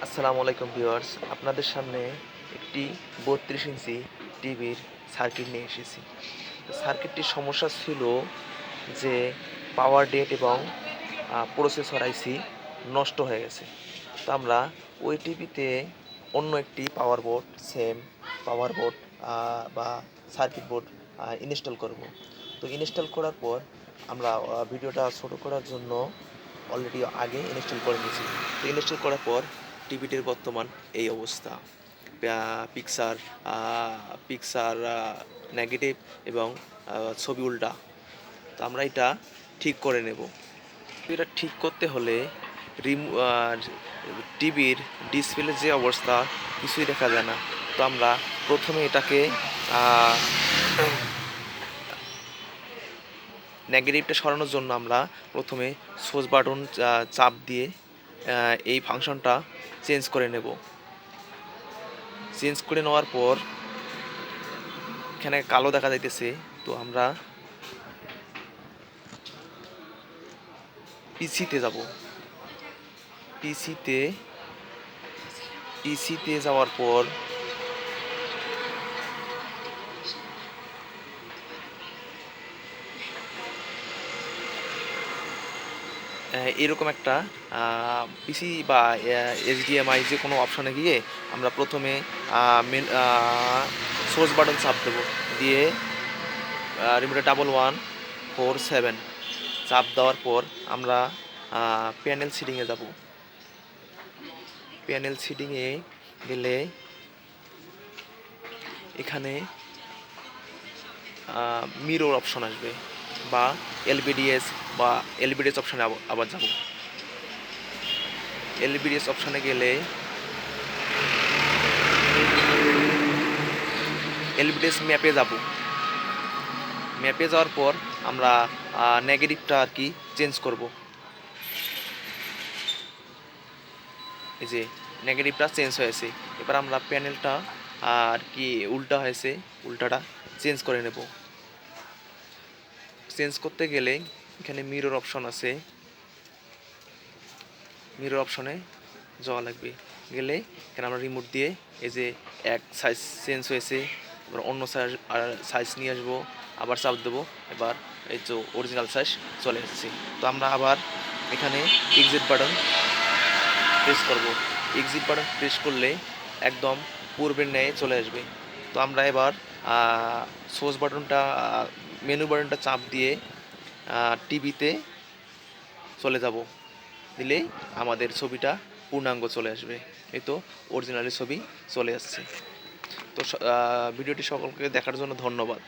আসসালামু আলাইকুম ভিউয়ার্স, আপনাদের সামনে একটি 32 ইঞ্চি টিভির সার্কিট নিয়ে এসেছি। সার্কিটটির সমস্যা ছিল যে পাওয়ার ডেট এবং প্রসেসর আইসি নষ্ট হয়ে গেছে। তো আমরা ওই টিভিতে অন্য একটি পাওয়ার বোর্ড, সেম পাওয়ার বোর্ড বা সার্কিট বোর্ড ইনস্টল করব। তো ইনস্টল করার পর আমরা ভিডিওটা ছোট করার জন্য অলরেডি আগে ইনস্টল করে নিয়েছি। তো ইনস্টল করার পর টিভিটির বর্তমান এই অবস্থা। পিকচার পিকচার নেগেটিভ এবং ছবি উল্টা। তো আমরা এটা ঠিক করে নেব। এটা ঠিক করতে হলে টিভির ডিসপ্লের যে অবস্থা কিছুই দেখা যায় না। তো আমরা প্রথমে এটাকে নেগেটিভটা সরানোর জন্য আমরা প্রথমে সোর্স বাটন চাপ দিয়ে এই ফাংশনটা চেঞ্জ করে নেব। চেঞ্জ করে নেওয়ার পর এখানে কালো দেখা যাইতেছে। তো আমরা পিসিতে যাব। পিসিতে যাওয়ার পর এরকম একটা পিসি বা এইচডিএমআই যে কোনো অপশনে গিয়ে আমরা প্রথমে সোর্স বাটন চাপ দেবো, দিয়ে রিমোটে 1147 চাপ দেওয়ার পর আমরা প্যানেল সিটিংয়ে যাব। প্যানেল সিটিংয়ে গেলে এখানে মিরর অপশন আসবে বা এলবিডিএস অপশানে আবার যাব। এলবিডিএস অপশানে গেলে এলবিডিএস ম্যাপে যাব। ম্যাপে যাওয়ার পর আমরা নেগেটিভটা আর কি চেঞ্জ করব। এই যে নেগেটিভটা চেঞ্জ হয়েছে। এবার আমরা প্যানেলটা আর কি উল্টা হয়েছে, উল্টাটা চেঞ্জ করে নেব। চেঞ্জ করতে গেলে এখানে মিরর অপশন আছে, মিরর অপশনে যাওয়া লাগবে। গেলে এখানে আমরা রিমোট দিয়ে এই যে এক সাইজ চেঞ্জ হয়েছে, এবার অন্য সাইজ নিয়ে আসবো, আবার চাপ দেবো, এবার এই যে অরিজিনাল সাইজ চলে এসেছে। তো আমরা আবার এখানে এক্সিট বাটন প্রেস করব। এক্সিট বাটন প্রেস করলে একদম পূর্বের ন্যায় চলে আসবে। তো আমরা এবার সোর্স বাটনটা মেনু বাটনটা চাপ দিয়ে টিভিতে চলে যাব। দিলেই আমাদের ছবিটা পূর্ণাঙ্গ চলে আসবে। এই তো অরিজিনালি ছবি চলে আসছে। তো ভিডিওটি সকলকে দেখার জন্য ধন্যবাদ।